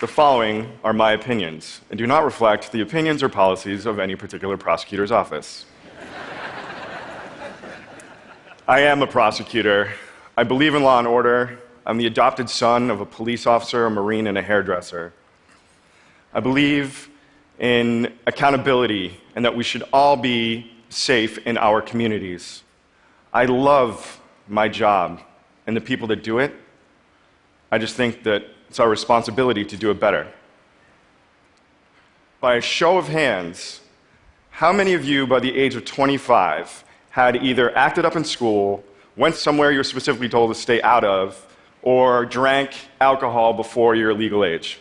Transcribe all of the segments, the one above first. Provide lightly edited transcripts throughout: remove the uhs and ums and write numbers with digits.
The following are my opinions and do not reflect the opinions or policies of any particular prosecutor's office. I am a prosecutor. I believe in law and order. I'm the adopted son of a police officer, a Marine, and a hairdresser. I believe in accountability and that we should all be safe in our communities. I love my job and the people that do it. I just think that it's our responsibility to do it better. By a show of hands, how many of you by the age of 25 had either acted up in school, went somewhere you were specifically told to stay out of, or drank alcohol before your legal age?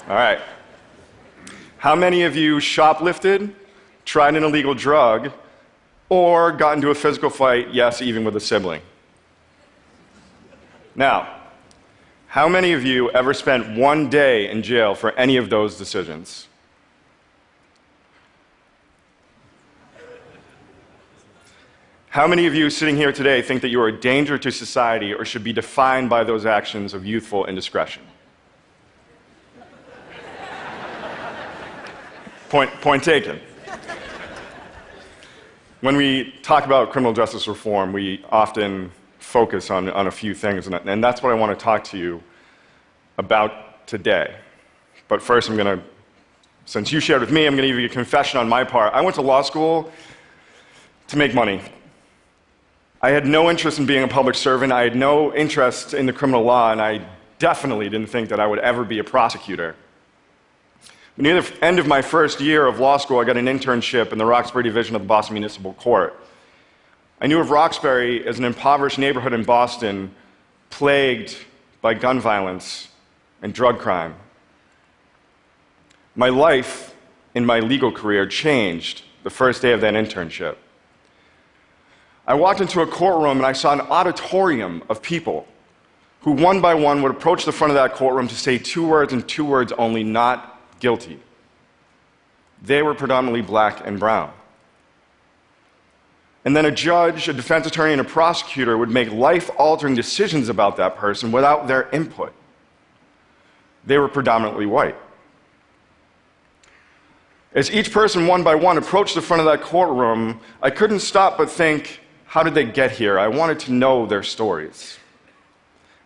All right. How many of you shoplifted, tried an illegal drug, or got into a physical fight, yes, even with a sibling? Now, how many of you ever spent one day in jail for any of those decisions? How many of you sitting here today think that you are a danger to society or should be defined by those actions of youthful indiscretion? Point taken. When we talk about criminal justice reform, we often focus on a few things, and that's what I want to talk to you about today. But first, since you shared with me, I'm going to give you a confession on my part. I went to law school to make money. I had no interest in being a public servant. I had no interest in the criminal law, and I definitely didn't think that I would ever be a prosecutor. Near the end of my first year of law school, I got an internship in the Roxbury Division of the Boston Municipal Court. I knew of Roxbury as an impoverished neighborhood in Boston plagued by gun violence and drug crime. My life in my legal career changed the first day of that internship. I walked into a courtroom and I saw an auditorium of people who one by one would approach the front of that courtroom to say two words and two words only, not guilty. They were predominantly black and brown. And then a judge, a defense attorney, and a prosecutor would make life-altering decisions about that person without their input. They were predominantly white. As each person, one by one, approached the front of that courtroom, I couldn't stop but think, how did they get here? I wanted to know their stories.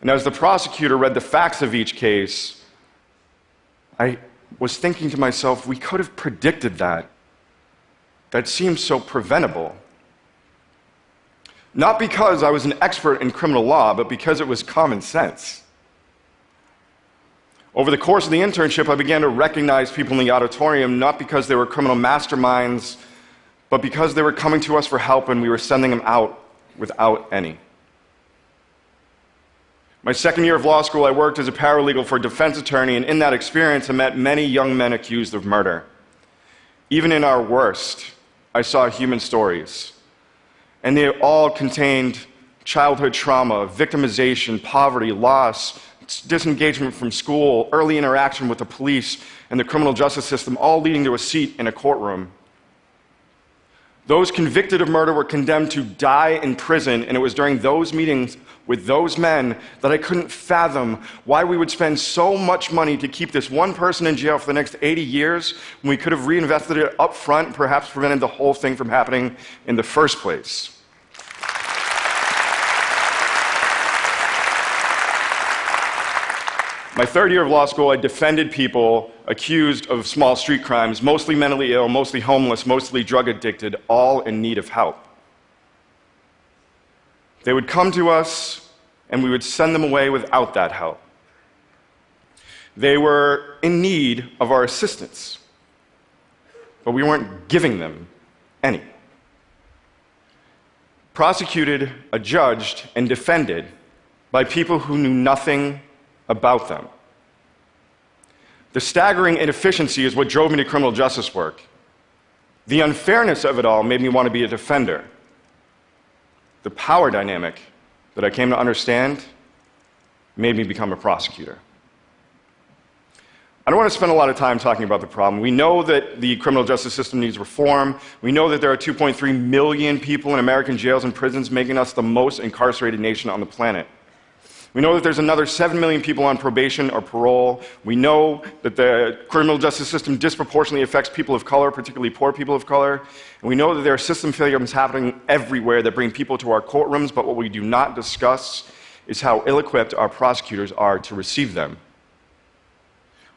And as the prosecutor read the facts of each case, I was thinking to myself, we could have predicted that. That seems so preventable. Not because I was an expert in criminal law, but because it was common sense. Over the course of the internship, I began to recognize people in the auditorium, not because they were criminal masterminds, but because they were coming to us for help and we were sending them out without any. My second year of law school, I worked as a paralegal for a defense attorney, and in that experience, I met many young men accused of murder. Even in our worst, I saw human stories. And they all contained childhood trauma, victimization, poverty, loss, disengagement from school, early interaction with the police and the criminal justice system, all leading to a seat in a courtroom. Those convicted of murder were condemned to die in prison, and it was during those meetings with those men that I couldn't fathom why we would spend so much money to keep this one person in jail for the next 80 years when we could have reinvested it up front and perhaps prevented the whole thing from happening in the first place. My third year of law school, I defended people accused of small street crimes, mostly mentally ill, mostly homeless, mostly drug addicted, all in need of help. They would come to us, and we would send them away without that help. They were in need of our assistance, but we weren't giving them any. Prosecuted, adjudged, and defended by people who knew nothing about them. The staggering inefficiency is what drove me to criminal justice work. The unfairness of it all made me want to be a defender. The power dynamic that I came to understand made me become a prosecutor. I don't want to spend a lot of time talking about the problem. We know that the criminal justice system needs reform. We know that there are 2.3 million people in American jails and prisons, making us the most incarcerated nation on the planet. We know that there's another 7 million people on probation or parole. We know that the criminal justice system disproportionately affects people of color, particularly poor people of color. And we know that there are system failures happening everywhere that bring people to our courtrooms, but what we do not discuss is how ill-equipped our prosecutors are to receive them.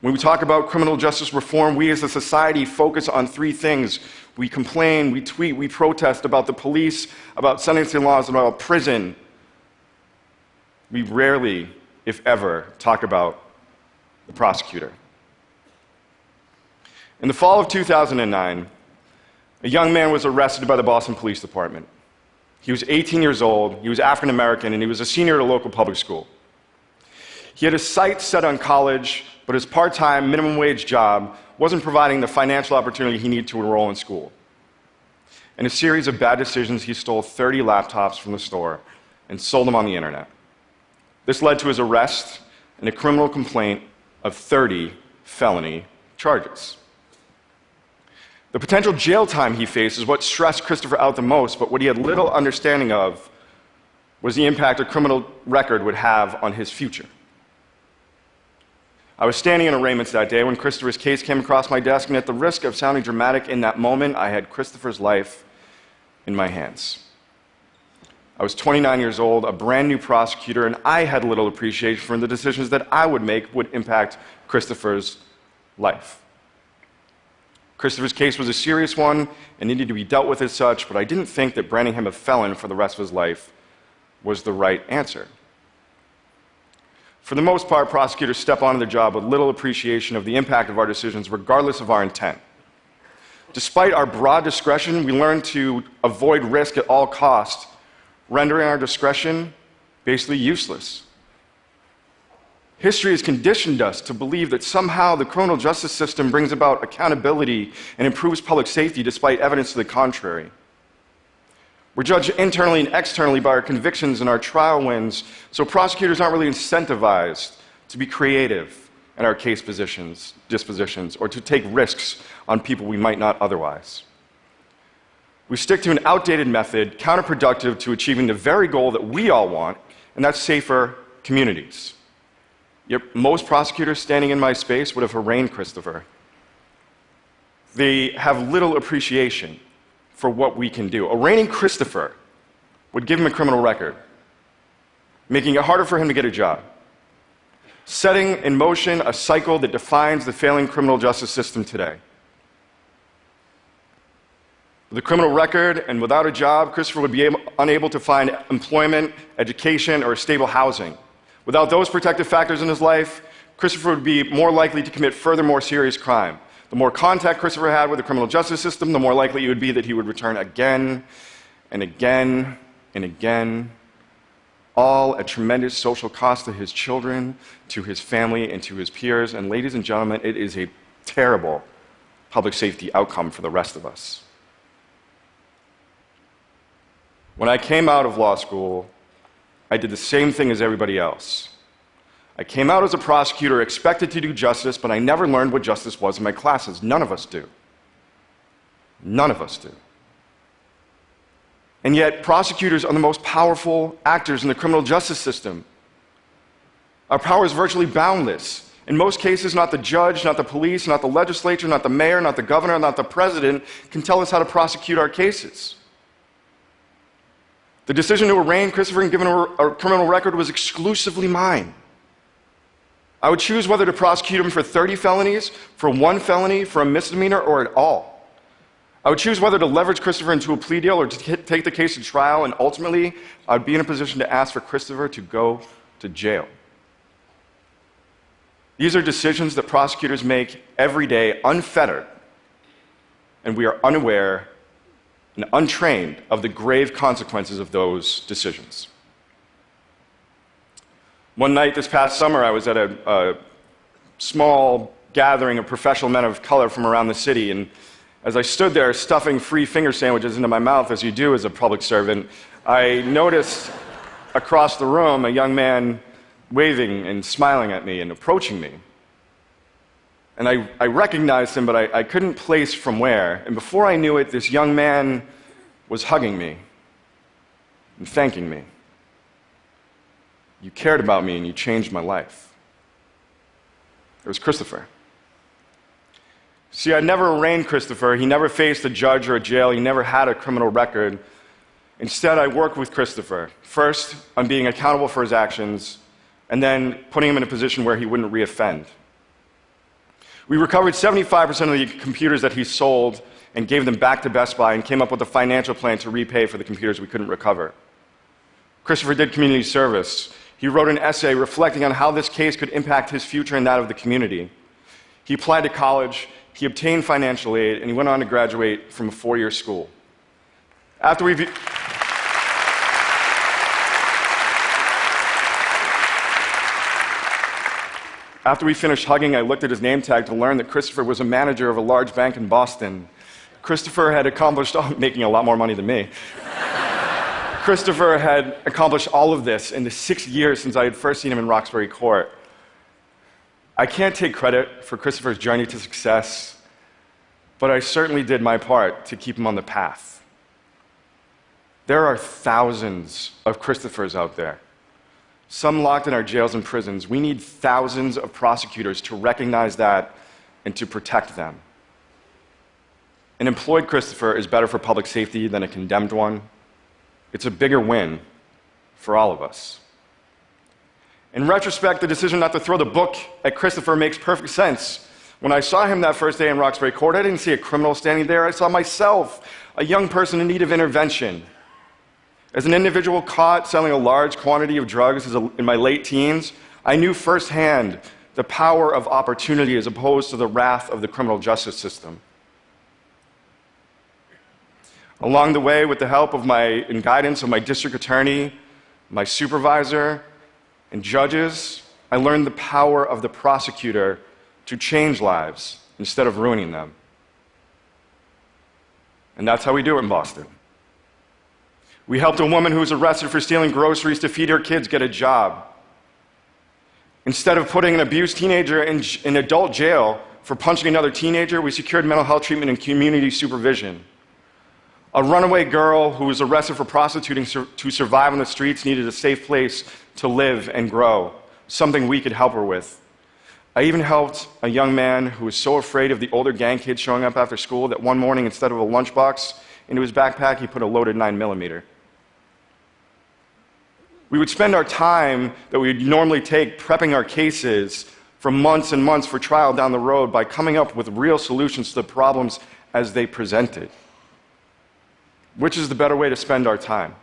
When we talk about criminal justice reform, we as a society focus on three things. We complain, we tweet, we protest about the police, about sentencing laws, and about prison. We rarely, if ever, talk about the prosecutor. In the fall of 2009, a young man was arrested by the Boston Police Department. He was 18 years old, he was African American, and he was a senior at a local public school. He had his sights set on college, but his part-time, minimum wage job wasn't providing the financial opportunity he needed to enroll in school. In a series of bad decisions, he stole 30 laptops from the store and sold them on the internet. This led to his arrest and a criminal complaint of 30 felony charges. The potential jail time he faced is what stressed Christopher out the most, but what he had little understanding of was the impact a criminal record would have on his future. I was standing in arraignments that day when Christopher's case came across my desk, and at the risk of sounding dramatic in that moment, I had Christopher's life in my hands. I was 29 years old, a brand new prosecutor, and I had little appreciation for the decisions that I would make would impact Christopher's life. Christopher's case was a serious one and needed to be dealt with as such, but I didn't think that branding him a felon for the rest of his life was the right answer. For the most part, prosecutors step onto their job with little appreciation of the impact of our decisions, regardless of our intent. Despite our broad discretion, we learn to avoid risk at all costs, rendering our discretion basically useless. History has conditioned us to believe that somehow the criminal justice system brings about accountability and improves public safety despite evidence to the contrary. We're judged internally and externally by our convictions and our trial wins, so prosecutors aren't really incentivized to be creative in our case dispositions or to take risks on people we might not otherwise. We stick to an outdated method, counterproductive to achieving the very goal that we all want, and that's safer communities. Yet most prosecutors standing in my space would have arraigned Christopher. They have little appreciation for what we can do. Arraigning Christopher would give him a criminal record, making it harder for him to get a job, setting in motion a cycle that defines the failing criminal justice system today. With a criminal record and without a job, Christopher would be unable to find employment, education, or stable housing. Without those protective factors in his life, Christopher would be more likely to commit further, more serious crime. The more contact Christopher had with the criminal justice system, the more likely it would be that he would return again and again and again, all at tremendous social cost to his children, to his family, and to his peers. And ladies and gentlemen, it is a terrible public safety outcome for the rest of us. When I came out of law school, I did the same thing as everybody else. I came out as a prosecutor, expected to do justice, but I never learned what justice was in my classes. None of us do. None of us do. And yet, prosecutors are the most powerful actors in the criminal justice system. Our power is virtually boundless. In most cases, not the judge, not the police, not the legislature, not the mayor, not the governor, not the president can tell us how to prosecute our cases. The decision to arraign Christopher and give him a criminal record was exclusively mine. I would choose whether to prosecute him for 30 felonies, for 1 felony, for a misdemeanor, or at all. I would choose whether to leverage Christopher into a plea deal or to take the case to trial, and ultimately, I would be in a position to ask for Christopher to go to jail. These are decisions that prosecutors make every day, unfettered, and we are unaware and untrained of the grave consequences of those decisions. One night this past summer, I was at a small gathering of professional men of color from around the city, and as I stood there stuffing free finger sandwiches into my mouth, as you do as a public servant, I noticed across the room a young man waving and smiling at me and approaching me. And I recognized him, but I couldn't place from where. And before I knew it, this young man was hugging me and thanking me. You cared about me and you changed my life. It was Christopher. See, I never arraigned Christopher. He never faced a judge or a jail. He never had a criminal record. Instead, I worked with Christopher, first on being accountable for his actions, and then putting him in a position where he wouldn't reoffend. We recovered 75% of the computers that he sold and gave them back to Best Buy and came up with a financial plan to repay for the computers we couldn't recover. Christopher did community service. He wrote an essay reflecting on how this case could impact his future and that of the community. He applied to college, he obtained financial aid, and he went on to graduate from a 4-year school. After we finished hugging, I looked at his name tag to learn that Christopher was a manager of a large bank in Boston. Christopher had accomplished, making a lot more money than me. Christopher had accomplished all of this in the 6 years since I had first seen him in Roxbury Court. I can't take credit for Christopher's journey to success, but I certainly did my part to keep him on the path. There are thousands of Christophers out there, some locked in our jails and prisons. We need thousands of prosecutors to recognize that and to protect them. An employed Christopher is better for public safety than a condemned one. It's a bigger win for all of us. In retrospect, the decision not to throw the book at Christopher makes perfect sense. When I saw him that first day in Roxbury Court, I didn't see a criminal standing there. I saw myself, a young person in need of intervention. As an individual caught selling a large quantity of drugs in my late teens, I knew firsthand the power of opportunity as opposed to the wrath of the criminal justice system. Along the way, with the help of and guidance of my district attorney, my supervisor, and judges, I learned the power of the prosecutor to change lives instead of ruining them. And that's how we do it in Boston. We helped a woman who was arrested for stealing groceries to feed her kids get a job. Instead of putting an abused teenager in adult jail for punching another teenager, we secured mental health treatment and community supervision. A runaway girl who was arrested for prostituting to survive on the streets needed a safe place to live and grow, something we could help her with. I even helped a young man who was so afraid of the older gang kids showing up after school that one morning, instead of a lunchbox into his backpack, he put a loaded 9mm. We would spend our time that we would normally take prepping our cases for months and months for trial down the road by coming up with real solutions to the problems as they presented. Which is the better way to spend our time?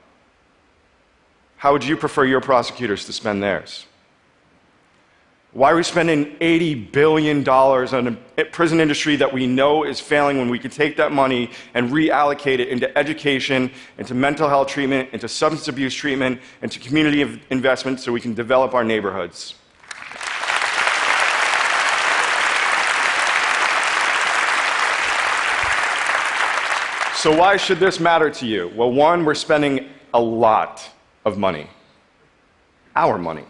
How would you prefer your prosecutors to spend theirs? Why are we spending $80 billion on a prison industry that we know is failing when we could take that money and reallocate it into education, into mental health treatment, into substance abuse treatment, into community investment so we can develop our neighborhoods? So why should this matter to you? Well, one, we're spending a lot of money. Our money.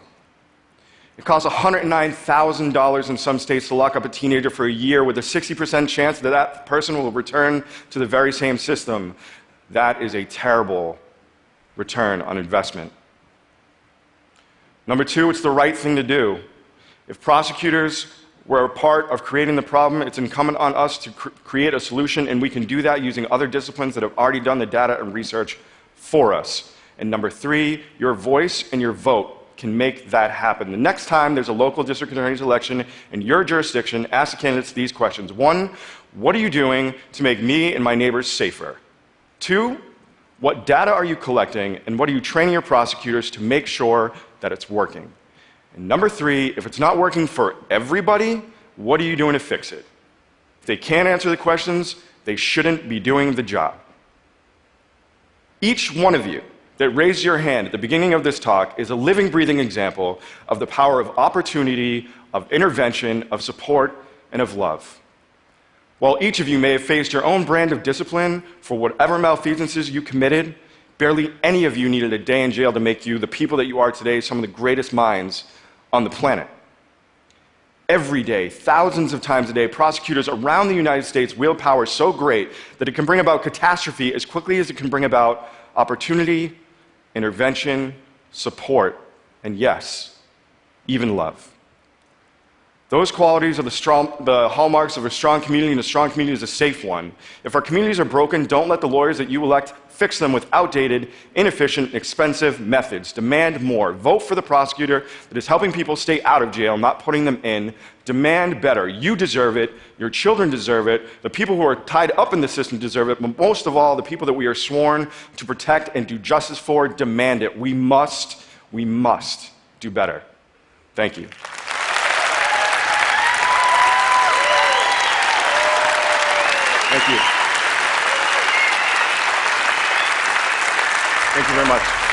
It costs $109,000 in some states to lock up a teenager for a year with a 60% chance that that person will return to the very same system. That is a terrible return on investment. Number two, it's the right thing to do. If prosecutors were a part of creating the problem, it's incumbent on us to create a solution, and we can do that using other disciplines that have already done the data and research for us. And number three, your voice and your vote can make that happen. The next time there's a local district attorney's election in your jurisdiction, ask the candidates these questions. One, what are you doing to make me and my neighbors safer? Two, what data are you collecting, and what are you training your prosecutors to make sure that it's working? And number three, if it's not working for everybody, what are you doing to fix it? If they can't answer the questions, they shouldn't be doing the job. Each one of you that raised your hand at the beginning of this talk is a living, breathing example of the power of opportunity, of intervention, of support, and of love. While each of you may have faced your own brand of discipline for whatever malfeasances you committed, barely any of you needed a day in jail to make you the people that you are today, some of the greatest minds on the planet. Every day, thousands of times a day, prosecutors around the United States wield power so great that it can bring about catastrophe as quickly as it can bring about opportunity, intervention, support, and yes, even love. Those qualities are the hallmarks of a strong community, and a strong community is a safe one. If our communities are broken, don't let the lawyers that you elect fix them with outdated, inefficient, expensive methods. Demand more. Vote for the prosecutor that is helping people stay out of jail, not putting them in. Demand better. You deserve it. Your children deserve it. The people who are tied up in the system deserve it. But most of all, the people that we are sworn to protect and do justice for demand it. We must do better. Thank you. Thank you. Thank you very much.